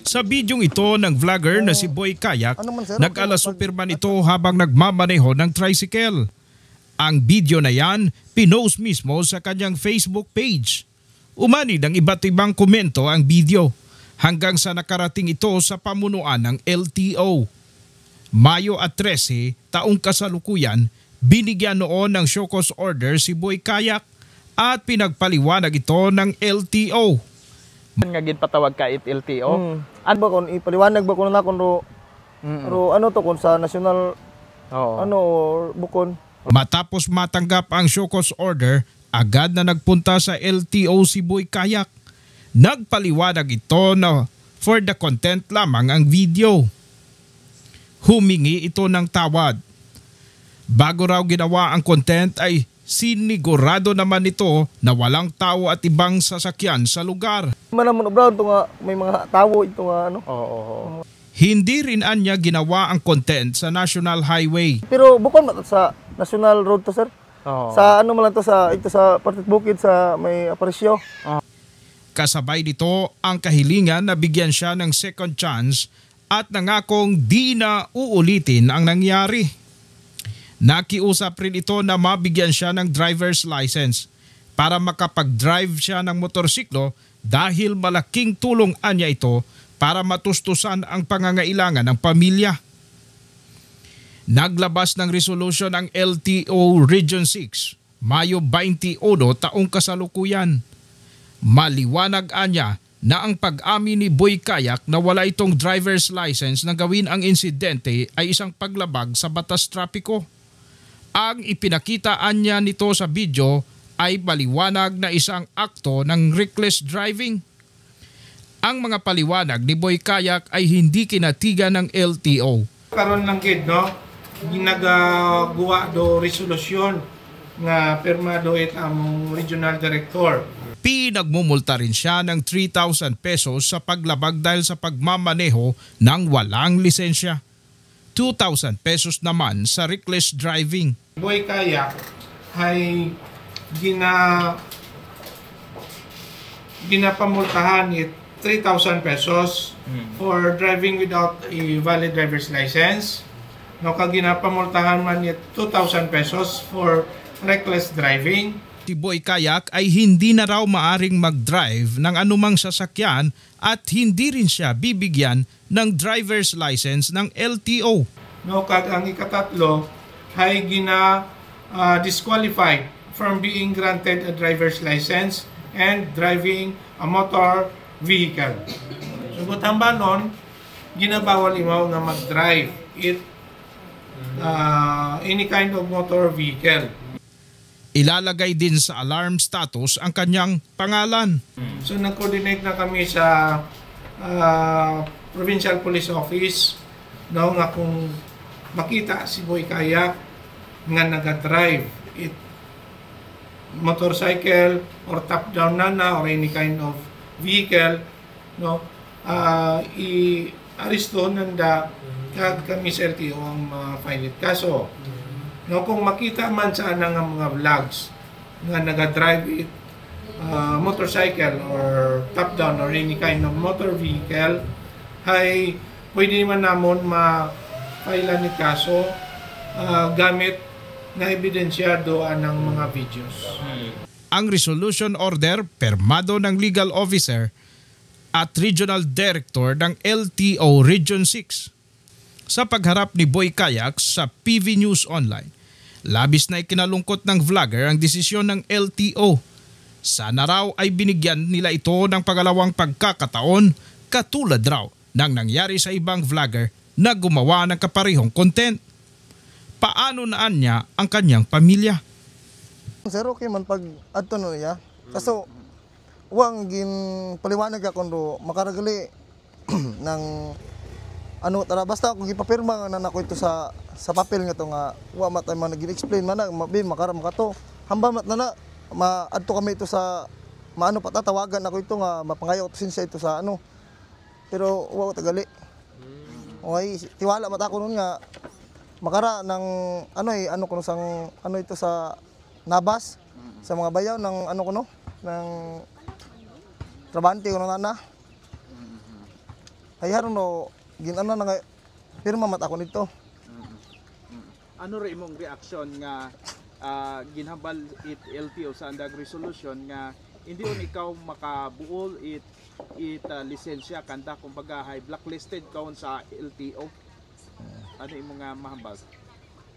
Sa bidyong ito ng vlogger na si Boy Kayak, nag-alasupirman ito habang nagmamaneho ng tricycle. Ang video na yan, pinost mismo sa kanyang Facebook page. Umani ng iba't ibang komento ang video hanggang sa nakarating ito sa pamunuan ng LTO. Mayo at 13, taong kasalukuyan, binigyan noon ng show cause order si Boy Kayak at pinagpaliwanag ito ng LTO. Nga ginpatawag ka it LTO? Ano ba kung ipaliwanag ba ko na kung ano to kung sa national or bukon? Matapos matanggap ang show cause order, agad na nagpunta sa LTO si Boy Kayak. Nagpaliwanag ito na for the content lamang ang video. Humingi ito ng tawad. Bago raw ginawa ang content ay sinigurado naman ito na walang tao at ibang sasakyan sa lugar. Manamon brown to nga may mga tao ito nga ano. Hindi rin anya ginawa ang content sa National Highway. Pero bukon ba sa National Road to, sir? Sa ano man lang to sa ito sa Partit Bukid sa may Aparisyo. Kasabay nito ang kahilingan na bigyan siya ng second chance at nangakong di na uulitin ang nangyari. Nakiusap rin ito na mabigyan siya ng driver's license para makapag-drive siya ng motorsiklo dahil malaking tulong anya ito para matustusan ang pangangailangan ng pamilya. Naglabas ng resolution ang LTO Region 6, Mayo 21 taong kasalukuyan. Maliwanag anya na ang pag-amin ni Boy Kayak na wala itong driver's license na gawin ang insidente ay isang paglabag sa batas trapiko. Ang ipinakitaan niya nito sa video ay maliwanag na isang akto ng reckless driving. Ang mga paliwanag ni Boy Kayak ay hindi kinatigan ng LTO. Karon lang gid no, ginagawa do resolusyon nga pirmado it among regional director. Pinagmumulta rin siya ng 3,000 pesos sa paglabag dahil sa pagmamaneho ng walang lisensya. 2,000 pesos naman sa reckless driving. Boy Kayak ay ginapamultahan it 3,000 pesos for driving without a valid driver's license. No, ginapamultahan man it 2,000 pesos for reckless driving. Si Boy Kayak ay hindi na raw maaring mag-drive ng anumang sasakyan at hindi rin siya bibigyan ng driver's license ng LTO. No, ang ikatatlo ay disqualified from being granted a driver's license and driving a motor vehicle. So butamba nun, ginabawal imaw na mag-drive any kind of motor vehicle. Ilalagay din sa alarm status ang kanyang pangalan. So nag-coordinate na kami sa Provincial Police Office no, nga kung makita si Boy Kayak nga nag-drive motorcycle or top-down na or any kind of vehicle, no, i-aristo nanda kami sa LTO ang file it kaso. No, kung makita man sa anang mga vlogs nga naga-drive it motorcycle or top-down or any kind of motor vehicle, ay pwede naman namon ma-file ni kaso gamit na ebidensya doon ng mga videos. Ang resolution order permado ng legal officer at regional director ng LTO Region 6. Sa pagharap ni Boy Kayak sa PV News Online, labis na ikinalungkot ng vlogger ang desisyon ng LTO. Sana raw ay binigyan nila ito ng pangalawang pagkakataon katulad raw ng nangyari sa ibang vlogger na gumawa ng kaparehong content. Paano naan niya ang kanyang pamilya? Sir, okay man pag adto no ya. Kaso wang gin paliwanag ako do makaragali ng ano tara basta kung gipapirma nga nako ito sa papel nga to nga wa matay man nag-explain man na makara makato hamba mat na maadto kami ito sa maano patatawagan ako ito nga mapangayo to sinsa ito sa ano pero wa ko tagali. Okay, tiwala mata ko nun nga makara ng ano kuno sang ano ito sa nabas sa mga bayaw ng ano kuno ng trabante kuno na haron no ginano na nga pirma mat ako nito. Ano rin imong reaksyon nga ginhambal it LTO sa andag resolution nga hindi on ikaw makabuol it lisensya kanda kumbaga hay blacklisted kaon sa LTO? Ano imong nga mahambal?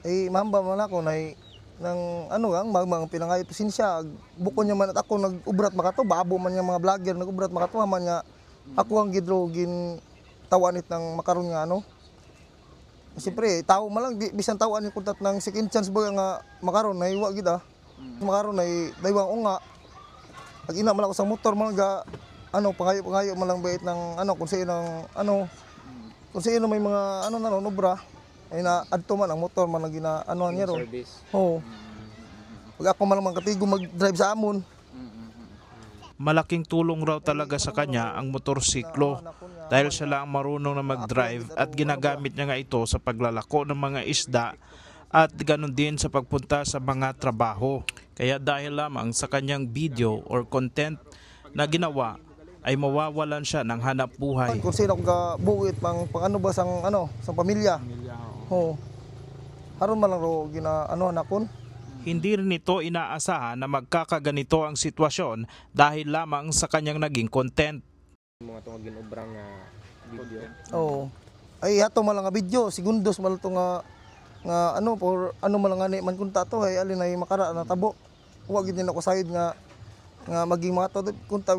Mahamba man ako nang ano gang mga pinangay presensya bukon niya man at ako nag-ubrat makato babo man nga mga vlogger nag-ubrat makato man nga ako ang gidro gin tawanit ng makaron nga ano. Siyempre, tao man lang, bisan tao ani kuntat ng second chance ba nga makaron na iwa gid ah. Makaron ay daywang unga. Pag ina man ako sa motor man ga ano pangayo man lang bait ng ano kung sino ng ano kung sino may mga ano na nobra ay na adto man ang motor man gina ano niya ron. Oo. Pag ako man lang katigo mag-drive sa amon. Malaking tulong raw talaga sa kanya ang motorsiklo dahil siya lang marunong na mag-drive at ginagamit niya nga ito sa paglalako ng mga isda at ganun din sa pagpunta sa mga trabaho. Kaya dahil lamang sa kanyang video or content na ginawa ay mawawalan siya ng hanap buhay. Kung sino ka buwit pang ano ba sang ano sa pamilya. Oo. Haron man lang ro gina ano nakon. Hindi rin ito inaasahan na magkakaganito ang sitwasyon dahil lamang sa kanyang naging content. Mga itong ginubrang video. Oo. Ay ato man lang nga video, segundos man ito nga ano for ano man lang ani man kunta to ay alin ay makara na tabo. Wa gid nila ko side nga maging mga to kunta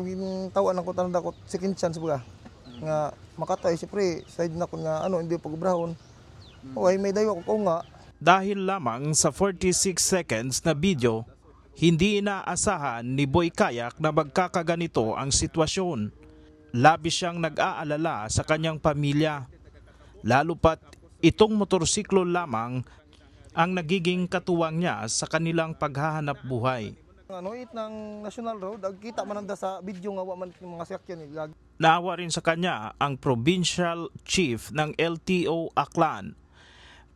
tawan ako tanong ko second chance buga. Nga makato ay siyempre side na ko nga ano hindi pagubrahon. O ay may dayo ko nga. Dahil lamang sa 46 seconds na video, hindi inaasahan ni Boy Kayak na magkakaganito ang sitwasyon. Labis siyang nag-aalala sa kanyang pamilya. Lalo pat itong motorsiklo lamang ang nagiging katuwang niya sa kanilang paghahanap buhay. Ano it ng National Road, kita man sa video nga wa man mga sakyan ni. Naawa rin sa kanya ang Provincial Chief ng LTO Aklan.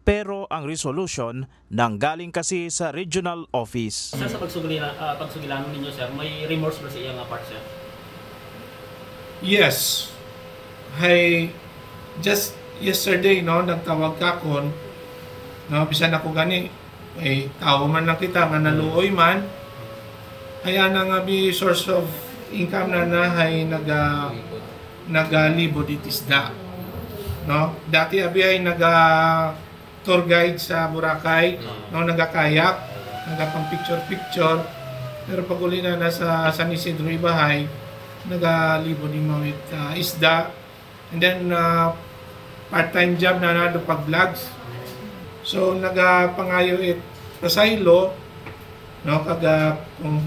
Pero ang resolution nanggaling kasi sa regional office. Sir, sa pagsugilan ninyo, sir, may remorse ba sa iyang part, sir? Yes. Just yesterday, no, nagtawag ka kon, no, bisan ako gani, ay tao man lang kita, nga naluoy man, kaya na nga bi source of income na ay nagalibod itisda. No? Dati abi ay tour guide sa Boracay, no, nagakayak, nagapang picture, pero pag uli na nasa San Isidro Ibahay, nagalibo ni mawit isda, and then part-time job na nado pag vlogs. So nagapangayo it pasaylo, no, kaga kung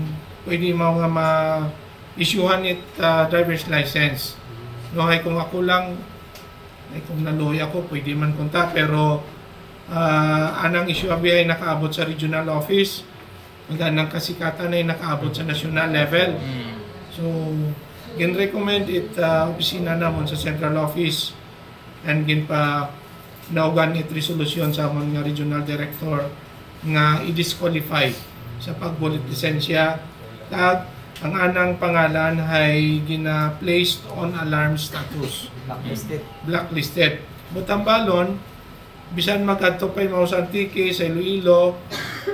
pwede mo nga ma-issuehan it driver's license. No, ay kung ako lang, ay kung naluhoy ako, pwede man kunta, pero anang issue abi ay nakaabot sa regional office, magandang kasikatan ay nakaabot sa national level. So gin-recommend it opisina namon sa central office and gin pa naugan it resolution sa among regional director nga i-disqualify sa pagbulit lisensya kag ang anang pangalan ay gina-placed on alarm status. Blacklisted. Butang balon, bisan mag-adto pa mo sa Antique, sa Iloilo,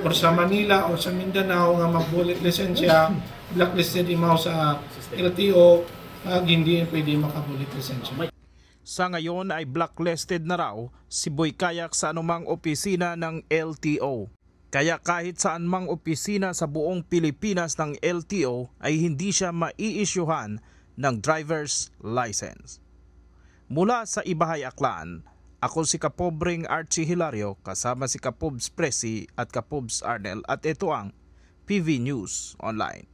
or sa Manila, or sa Mindanao nga magbulit lisensya, blacklisted imaw sa LTO, hindi pwede makabulit lisensya. Sa ngayon ay blacklisted na raw si Boy Kayak sa anumang opisina ng LTO. Kaya kahit saan mang opisina sa buong Pilipinas ng LTO ay hindi siya mai-issuehan ng driver's license. Mula sa Ibahay, Aklan, ako si Kapobring Archie Hilario kasama si Kapobs Presi at Kapobs Arnel at ito ang PV News Online.